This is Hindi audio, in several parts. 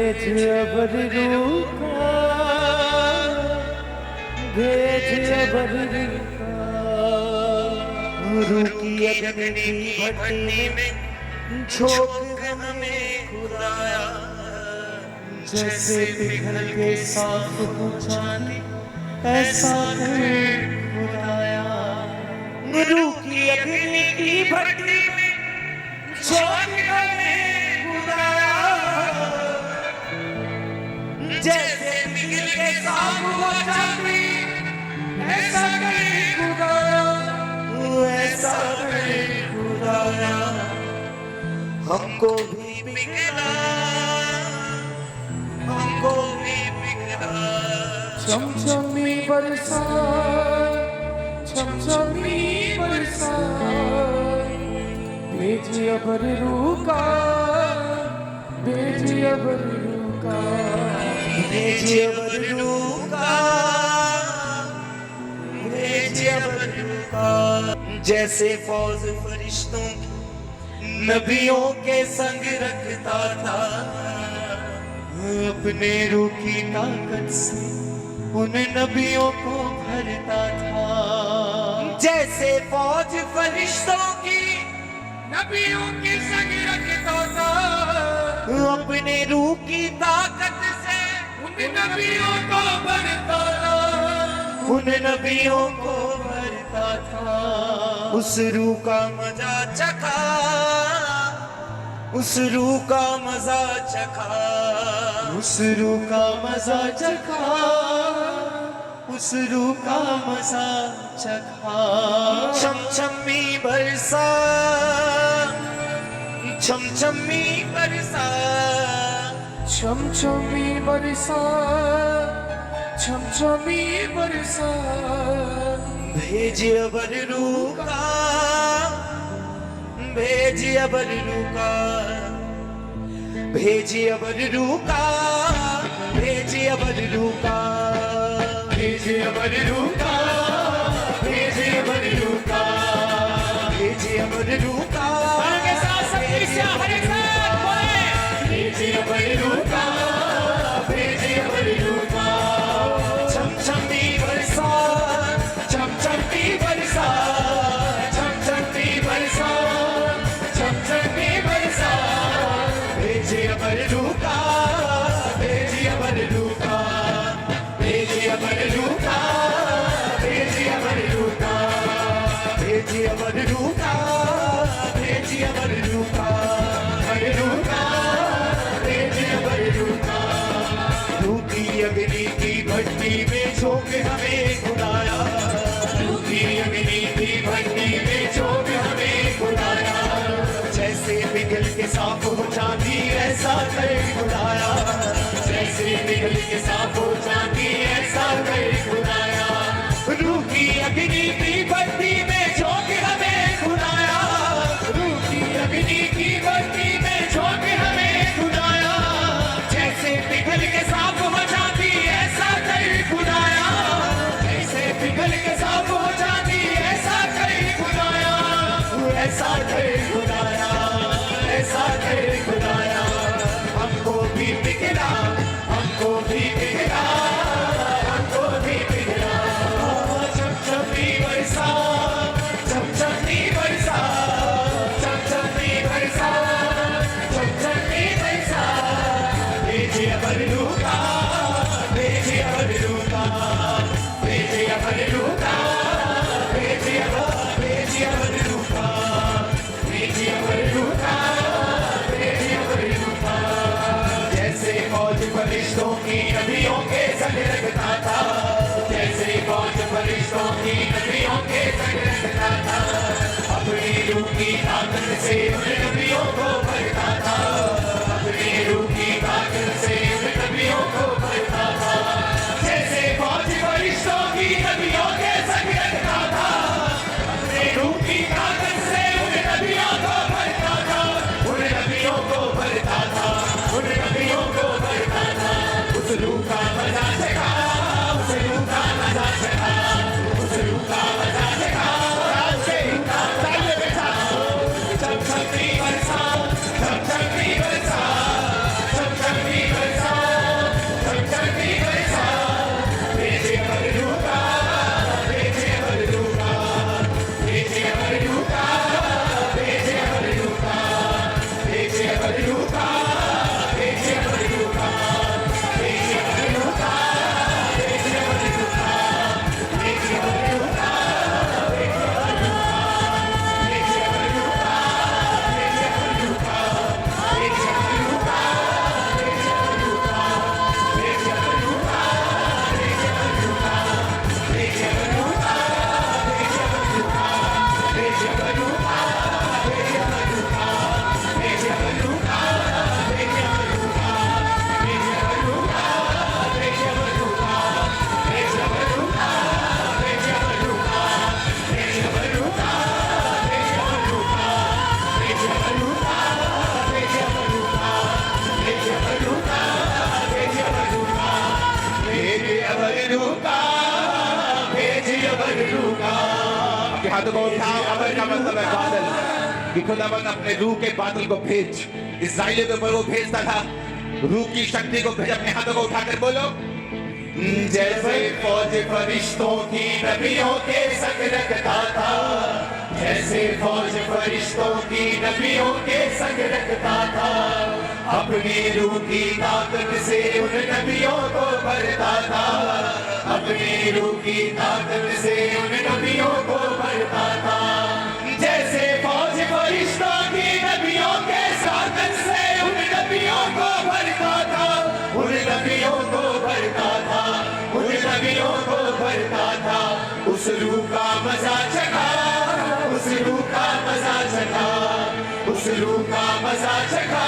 भेज अबर रूका, भेज अबर रूका, रूकी अग्नि की भट्टी में झोंक हमें खुदाया, जैसे पिघल के साफ हो जाती ऐसा खुदाया। रूकी अग्नि की भट्टी में झोंक हमें खुदाया, जैसे पिघल के साफ हो जाती ऐसा खुदाया, ऐसा खुदाया। हमको भी पिघला, हमको भी पिघला। चमचमी बरसात, चमचमी बरसात, भेज अबर रूका, भेज अबर रूका, भेज अबर रूका, भेज अबर रूका। जैसे फौज फरिश्तों की नबियों के संग रखता था, अपने रूह की ताकत से उन नबियों को भरता था। जैसे फौज फरिश्तों की नबियों के संग रखता था, अपने रूह की ताकत से उन नबियों को भरता था, उन नबियों को भरता था। उस रूह का मजा चखा, उस रूह का मजा चखा, उस रूह का मजा चखा, उस रूह का मजा चखा। चमचमी बरसा, चमचमी बरसा, चमचमी बरसा, चमचमी बरसा। भेज अबर रूका, भेज अबर रूका, भेज अबर रूका, भेज अबर रूका, भेज अबर रूका, भेज अबर रूका, भेज अबर रूका। हर एक साथ बोले, भेज अबर रूका, भेज अबर रूका। चमचमी बरसा, चमचमी बरसा, चमचमी बरसा, चमचमी बरसा। भेज अबर रूका, भेज अबर रूका, भेज अबर रूका, भेज अबर रूका, भेज अबर रूका, भेज अबर रूका, अबर रूका, भेज अबर रूका। रूकी अग्नि की भट्टी में झोंक हमें खुदाया, रूकी अग्नि की भट्टी में झोंक हमें खुदाया, जैसे पिघल के साफ हो जाती ऐसा कर खुदाया, जैसे पिघल के साफ हो जाती ऐसा कर खुदाया। रूह की अग्नि की भट्टी में झोंक हमें खुदाया, रूह की अग्नि की भट्टी में झोंक हमें खुदाया, जैसे पिघल के साफ हो जाती ऐसा कर खुदाया, जैसे पिघल के साफ हो जाती ऐसा कर खुदाया, ऐसा कर खुदाया, ऐसा कर खुदाया। हमको भी पिघला, हमको भी पिघला, हमको भी पिघला। चमचमी बरसा, चमचमी बरसा, चमचमी बरसा, चमचमी बरसा। भेज अबर रूका, भेज अबर रूका, भेज अबर रूका, भेज अबर रूका, भेज मतलब है बादल कि खुदावन अपने रूह के बादल को भेज। इस्राएलियों के ऊपर वो भेजता था रूह की शक्ति को भेज। अपने हाथों को उठाकर बोलो, जैसे फौज फरिश्तों की नबियों के संग रखता था, जैसे फौज फरिश्तों की नबियों के संग रखता था, अपनी रूह की ताकत से उन नबियों को भरता था, अपनी रूह की ताकत से उन नबियों को भरता था। जैसे फौज फरिश्तों की नबियों के ताकत से उन नबियों को भरता था, उन नबियों को भरता था, उन नबियों को भरता था। उस रूह का मजा चखा, उस रूह का मजा चखा, उस रूह का मजा चखा,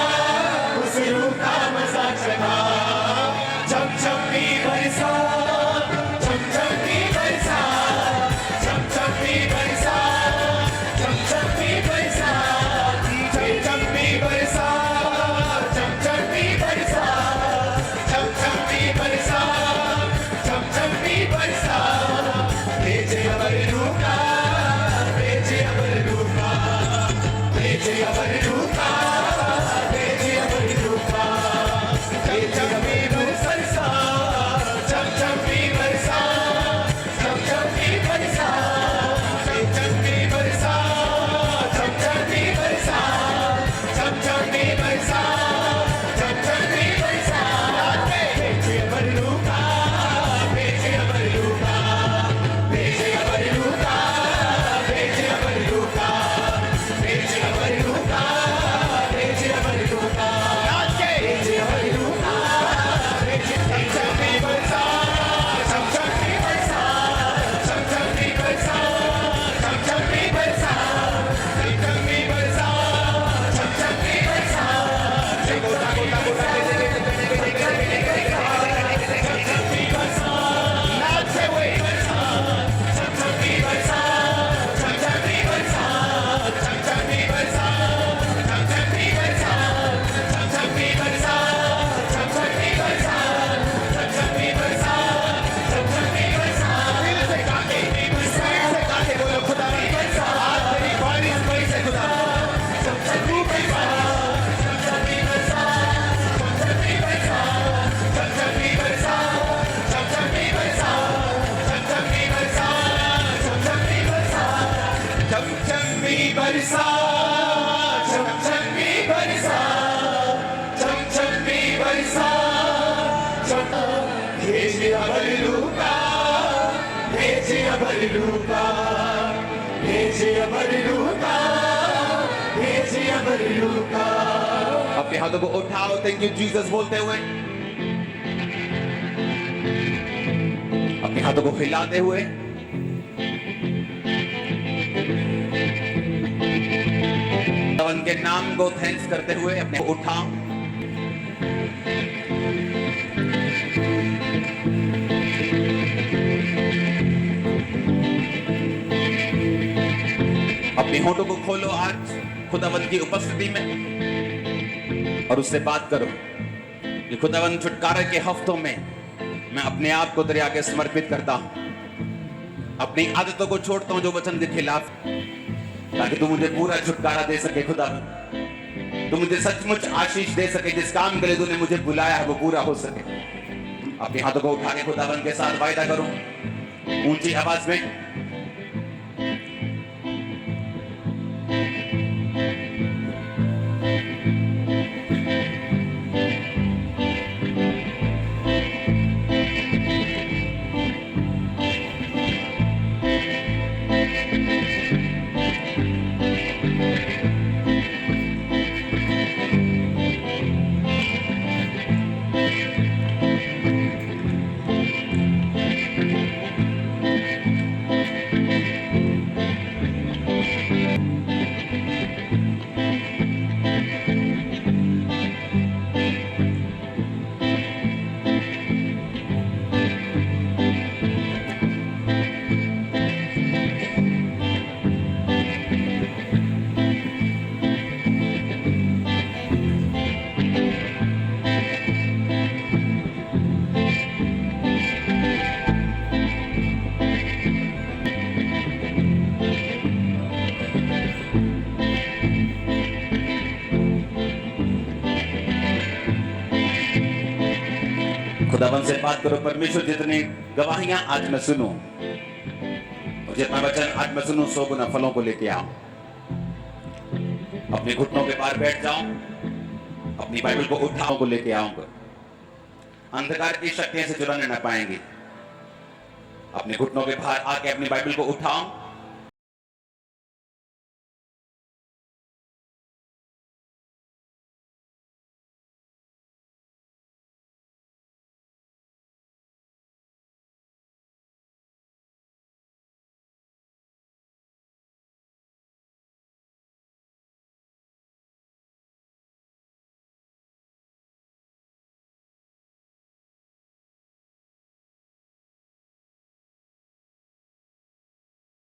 उस रूह का मजा चखा। चमचम भी बरसा, चमचम भी बरसा, चमचम भी बरसा, चमचम भी बरसा, चमचम भी बरसा, चमचम भी बरसा, चमचम भी बरसा, चमचम भी बरसा। भेजे अबर रूह का, भेजे अबर रूह का, भेजे अबर रूह का, भेजे अबर रूह का। चमचम भी बरसा, चमचम भी बरसा, चमचम भी बरसा, चमचम भी बरसा, चमचम भी बरसा, चमचम भी बरसा, चमचम भी बरसा। भेजे अबर रूह का, भेजे अबर रूह का, भेजे अबर रूह का, भेजे अबर रूह का, भेजे अबर रूह का, भेजे अबर रूह का, भेजे अबर रूह का, भेजे। चमचम भी बरसा, चमचम भी बरसा, चमचम भी बरसा, चमचम भी बरसा, चमचम भी बरसा, चमचम भी बरसा। गोता गोता गोता चमचम भी बरसा, नाचते हुए बरसा, चमचम भी बरसा, चमचम भी बरसा, चमचम भी बरसा, चमचम भी बरसा, चमचम भी बरसा, चमचम भी बरसा, चमचम भी बरसा, चमचम भी बरसा। दिल से गाके, दिल से गाके बोलो, खुदा भी बरसा, आज तेरी बारिश बरसे खुदा। चमचम भी बरसा, चमचम भी बरसा, चमचम भी बरसा, चमचम भी बरसा, चमचम भी बरसा, चमचम भी बरसा, चमचम भी बरसा, चमचम भी बरसा, चमचम भी बरसा, चमचम भी बरसा, भेजे अबर रूह का, भेजे अबर रूह का, भेजे अबर रूह का, भेजे अबर रूह का। अपने हाथों को उठाओ, थैंक यू जीसस बोलते हुए, अपने हाथों को हिलाते हुए, उनके नाम को थैंक्स करते हुए अपने को उठाओ। अपने होठों को खोलो आज खुदावंत की उपस्थिति में और उससे बात करो कि खुदावंत छुटकारे के हफ्तों में मैं अपने आप को तेरे आगे समर्पित करता हूं। अपनी आदतों को छोड़ता हूं जो वचन के खिलाफ, ताकि तू मुझे पूरा छुटकारा दे सके खुदावंत। तू मुझे सचमुच आशीष दे सके, जिस काम के लिए तूने मुझे बुलाया है वो पूरा हो सके। अपने हाथों को उठा के खुदावंत के साथ वायदा करो ऊंची आवाज में, खुदावन से बात करो, परमेश्वर जितनी गवाहियां आज मैं सुनूं और जितना वचन आज मैं सुनूं 100 गुना फलों को लेके आऊं। अपने घुटनों के पार बैठ जाऊं, अपनी बाइबल को उठाओ को लेके आऊंगा। अंधकार की शक्तियां से चुराने ना पाएंगे। अपने घुटनों के बाहर आके अपनी बाइबल को उठाऊं